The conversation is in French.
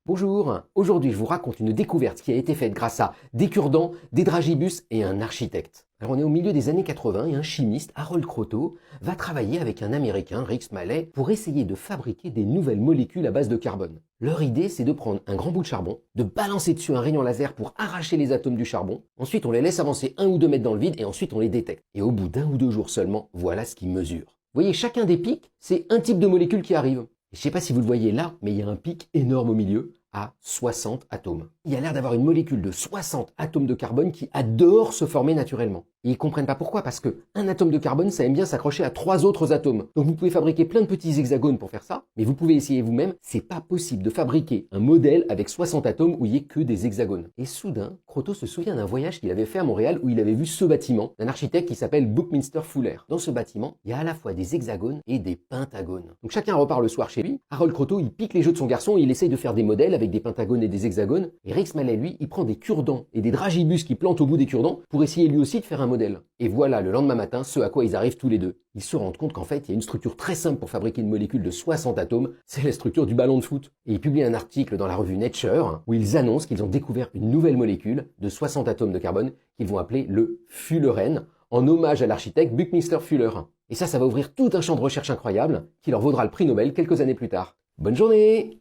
Bonjour, aujourd'hui je vous raconte une découverte qui a été faite grâce à des cure-dents, des dragibus et un architecte. Alors on est au milieu des années 80 et un chimiste, Harold Kroto, va travailler avec un Américain, Rix Maley, pour essayer de fabriquer des nouvelles molécules à base de carbone. Leur idée, c'est de prendre un grand bout de charbon, de balancer dessus un rayon laser pour arracher les atomes du charbon, ensuite on les laisse avancer 1 ou 2 mètres dans le vide et ensuite on les détecte. Et au bout d'1 ou 2 jours seulement, voilà ce qu'ils mesurent. Vous voyez, chacun des pics, c'est un type de molécule qui arrive. Je ne sais pas si vous le voyez là, mais il y a un pic énorme au milieu, à 60 atomes. Il y a l'air d'avoir une molécule de 60 atomes de carbone qui adore se former naturellement. Et ils comprennent pas pourquoi, parce que un atome de carbone, ça aime bien s'accrocher à 3 autres atomes. Donc vous pouvez fabriquer plein de petits hexagones pour faire ça, mais vous pouvez essayer vous-même, c'est pas possible de fabriquer un modèle avec 60 atomes où il n'y ait que des hexagones. Et soudain, Kroto se souvient d'un voyage qu'il avait fait à Montréal où il avait vu ce bâtiment, d'un architecte qui s'appelle Buckminster Fuller. Dans ce bâtiment, il y a à la fois des hexagones et des pentagones. Donc chacun repart le soir chez lui. Harold Kroto, il pique les jeux de son garçon et il essaye de faire des modèles avec des pentagones et des hexagones. Et Rix Maley, lui, il prend des cure-dents et des dragibus qu'il plante au bout des cure-dents pour essayer lui aussi de faire un modèle. Et voilà, le lendemain matin, ce à quoi ils arrivent tous les deux. Ils se rendent compte qu'en fait, il y a une structure très simple pour fabriquer une molécule de 60 atomes, c'est la structure du ballon de foot. Et ils publient un article dans la revue Nature où ils annoncent qu'ils ont découvert une nouvelle molécule de 60 atomes de carbone qu'ils vont appeler le fullerène, en hommage à l'architecte Buckminster Fuller. Et ça va ouvrir tout un champ de recherche incroyable qui leur vaudra le prix Nobel quelques années plus tard. Bonne journée!